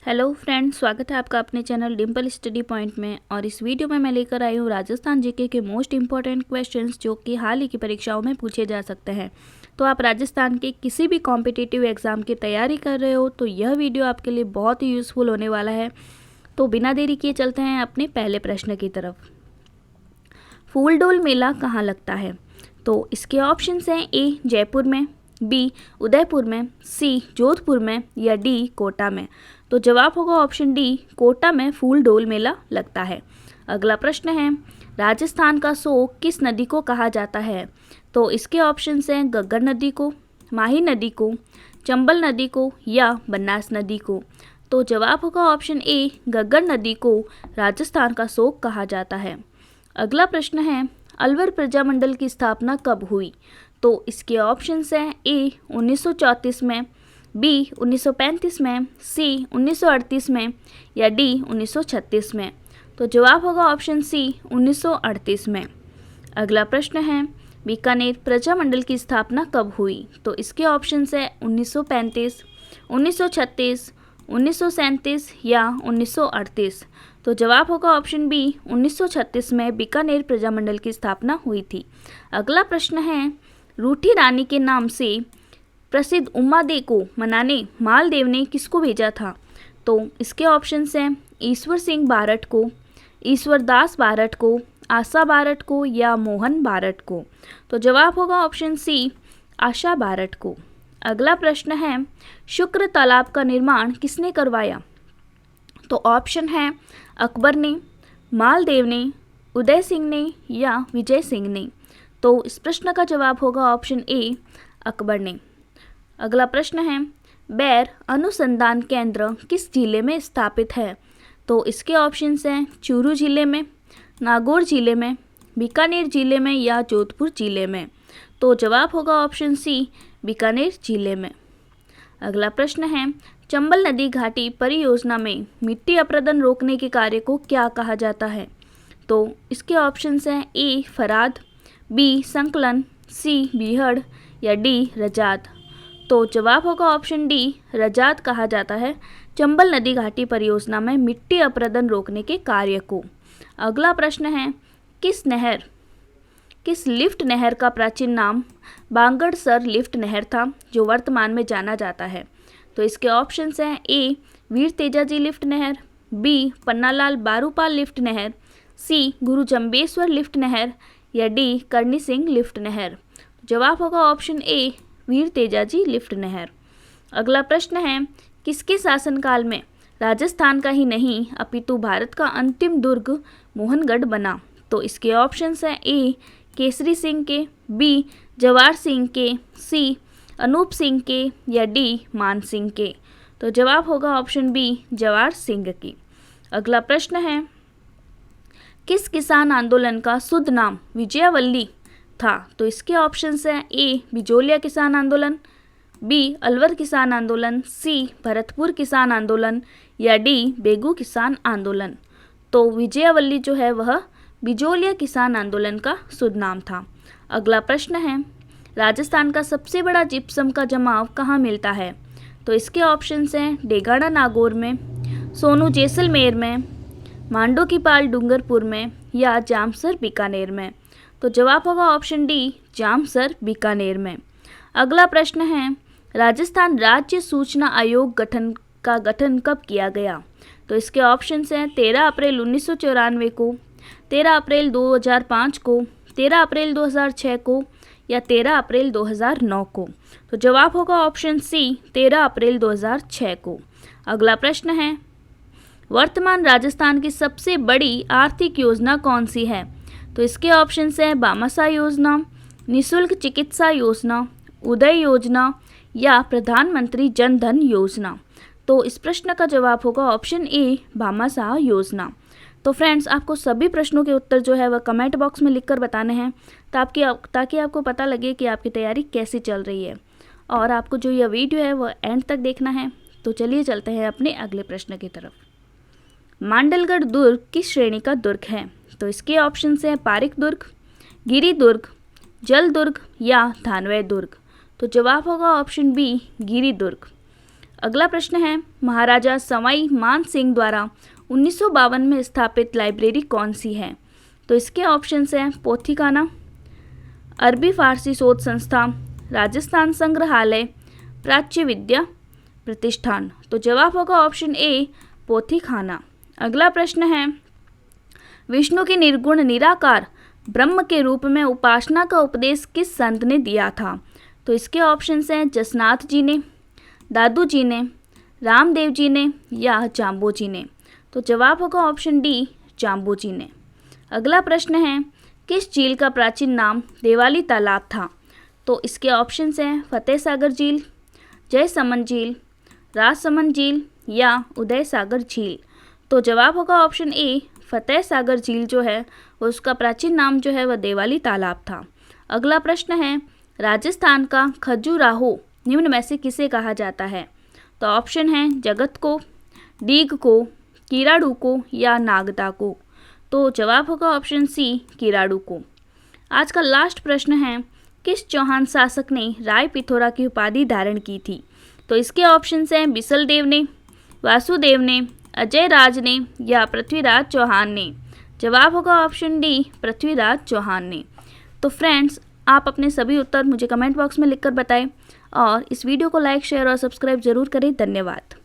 Hello friends, स्वागत है आपका अपने चैनल डिम्पल स्टडी पॉइंट में। और इस वीडियो में मैं लेकर आई हूँ राजस्थान जीके के मोस्ट इम्पॉर्टेंट क्वेश्चंस जो कि हाल ही की परीक्षाओं में पूछे जा सकते हैं। तो आप राजस्थान के किसी भी कॉम्पिटिटिव एग्ज़ाम की तैयारी कर रहे हो तो यह वीडियो आपके लिए बहुत ही यूज़फुल होने वाला है। तो बिना देरी किए चलते हैं अपने पहले प्रश्न की तरफ। फूलडोल मेला कहाँ लगता है? तो इसके ऑप्शंस हैं ए जयपुर में, बी उदयपुर में, सी जोधपुर में या डी कोटा में। तो जवाब होगा ऑप्शन डी, कोटा में फूलडोल मेला लगता है। अगला प्रश्न है, राजस्थान का शोक किस नदी को कहा जाता है? तो इसके ऑप्शंस हैं गग्गर नदी को, माही नदी को, चंबल नदी को या बनास नदी को। तो जवाब होगा ऑप्शन ए, गग्गर नदी को राजस्थान का शोक कहा जाता है। अगला प्रश्न है, अलवर प्रजामंडल की स्थापना कब हुई? तो इसके ऑप्शंस हैं ए 1934 में, बी 1935 में, सी 1938 में या डी 1936 में। तो जवाब होगा ऑप्शन सी 1938 में। अगला प्रश्न है, बीकानेर प्रजामंडल की स्थापना कब हुई? तो इसके ऑप्शंस है 1935, 1936, 1937 या 1938। तो जवाब होगा ऑप्शन बी 1936 में बीकानेर प्रजामंडल की स्थापना हुई थी। अगला प्रश्न है, रूठी रानी के नाम से प्रसिद्ध उमादे को मनाने मालदेव ने किसको भेजा था? तो इसके ऑप्शंस हैं ईश्वर सिंह बारठ को, ईश्वर दास बारठ को, आशा बारठ को या मोहन बारठ को। तो जवाब होगा ऑप्शन सी, आशा बारठ को। अगला प्रश्न है, शुक्र तालाब का निर्माण किसने करवाया? तो ऑप्शन है अकबर ने, मालदेव ने, उदय सिंह ने या विजय सिंह ने। तो इस प्रश्न का जवाब होगा ऑप्शन ए, अकबर ने। अगला प्रश्न है, बैर अनुसंधान केंद्र किस जिले में स्थापित है? तो इसके ऑप्शंस हैं चूरू जिले में, नागौर जिले में, बीकानेर जिले में या जोधपुर जिले में। तो जवाब होगा ऑप्शन सी, बीकानेर जिले में। अगला प्रश्न है, चंबल नदी घाटी परियोजना में मिट्टी अपरदन रोकने के कार्य को क्या कहा जाता है? तो इसके ऑप्शंस हैं ए फराद, बी संकलन, सी बीहड़ या डी रजात। तो जवाब होगा ऑप्शन डी, रजात कहा जाता है चंबल नदी घाटी परियोजना में मिट्टी अपरदन रोकने के कार्य को। अगला प्रश्न है, किस लिफ्ट नहर का प्राचीन नाम बांगड़सर लिफ्ट नहर था जो वर्तमान में जाना जाता है? तो इसके ऑप्शंस हैं ए वीर तेजाजी लिफ्ट नहर, बी पन्नालाल बारूपाल लिफ्ट नहर, सी गुरु जम्बेश्वर लिफ्ट नहर या डी करनी सिंह लिफ्ट नहर। जवाब होगा option A, Veer Tejaji lift नहर। अगला प्रश्न है, किसके शासनकाल में राजस्थान का ही नहीं अपितु भारत का अंतिम दुर्ग मोहनगढ़ बना? तो इसके ऑप्शंस हैं ए केसरी सिंह के, बी जवाहर सिंह के, सी अनूप सिंह के या डी मान सिंह के। तो जवाब होगा ऑप्शन बी, जवाहर सिंह की। अगला प्रश्न है, किस किसान आंदोलन का शुद्ध नाम विजयावल्ली था? तो इसके ऑप्शंस हैं ए बिजोलिया किसान आंदोलन, बी अलवर किसान आंदोलन, सी भरतपुर किसान आंदोलन या डी बेगू किसान आंदोलन। तो विजयावल्ली जो है वह बिजोलिया किसान आंदोलन का शुद्ध नाम था। अगला प्रश्न है, राजस्थान का सबसे बड़ा जिप्सम का जमाव कहाँ मिलता है? तो इसके ऑप्शंस हैं डेगाना नागौर में, सोनू जैसलमेर में, मांडो की पाल डूंगरपुर में या जामसर बीकानेर में। तो जवाब होगा ऑप्शन डी, जामसर बीकानेर में। अगला प्रश्न है, राजस्थान राज्य सूचना आयोग गठन कब किया गया? तो इसके ऑप्शंस हैं 13 अप्रैल 1994 को, 13 अप्रैल 2005 को, 13 अप्रैल 2006 को या 13 अप्रैल 2009 को। तो जवाब होगा ऑप्शन सी, 13 अप्रैल 2006 को। अगला प्रश्न है, वर्तमान राजस्थान की सबसे बड़ी आर्थिक योजना कौन सी है? तो इसके ऑप्शंस हैं भामाशाह योजना, निःशुल्क चिकित्सा योजना, उदय योजना या प्रधानमंत्री जन धन योजना। तो इस प्रश्न का जवाब होगा ऑप्शन ए, भामाशाह योजना। तो फ्रेंड्स, आपको सभी प्रश्नों के उत्तर जो है वह कमेंट बॉक्स में लिखकर बताने हैं ताकि आपको पता लगे कि आपकी तैयारी कैसी चल रही है। और आपको जो यह वीडियो है वह एंड तक देखना है। तो चलिए चलते हैं अपने अगले प्रश्न की तरफ। मांडलगढ़ दुर्ग किस श्रेणी का दुर्ग है? तो इसके ऑप्शंस हैं पारिक दुर्ग, गिरी दुर्ग, जल दुर्ग या धानवय दुर्ग। तो जवाब होगा ऑप्शन बी, गिरी दुर्ग। अगला प्रश्न है, महाराजा सवाई मान सिंह द्वारा 1952 में स्थापित लाइब्रेरी कौन सी है? तो इसके ऑप्शंस हैं पोथीखाना, अरबी फारसी शोध संस्था, राजस्थान संग्रहालय, प्राच्य विद्या प्रतिष्ठान। तो जवाब होगा ऑप्शन ए पोथीखाना। अगला प्रश्न है, विष्णु की निर्गुण निराकार ब्रह्म के रूप में उपासना का उपदेश किस संत ने दिया था? तो इसके ऑप्शंस हैं जसनाथ जी ने, दादू जी ने, रामदेव जी ने या जाम्बो जी ने। तो जवाब होगा ऑप्शन डी जाम्बो जी ने। अगला प्रश्न है, किस झील का प्राचीन नाम देवाली तालाब था? तो इसके ऑप्शंस हैं फतेह सागर झील, जयसमंद झील, राजसमंद झील या उदय सागर झील। तो जवाब होगा ऑप्शन ए फतेह सागर झील जो है उसका प्राचीन नाम जो है वह देवाली तालाब था। अगला प्रश्न है, राजस्थान का खजुराहो निम्न में से किसे कहा जाता है? तो ऑप्शन है जगत को, डीग को, कीराड़ू को या नागदा को। तो जवाब होगा ऑप्शन सी कीराड़ू को। आज का लास्ट प्रश्न है, किस चौहान शासक ने राय पिथौरा की उपाधि धारण की थी? तो इसके ऑप्शंस हैं बिसल देव ने, वासुदेव ने, अजय राज ने या पृथ्वीराज चौहान ने। जवाब होगा ऑप्शन डी पृथ्वीराज चौहान ने। तो फ्रेंड्स, आप अपने सभी उत्तर मुझे कमेंट बॉक्स में लिखकर बताएं और इस वीडियो को लाइक, शेयर और सब्सक्राइब जरूर करें। धन्यवाद।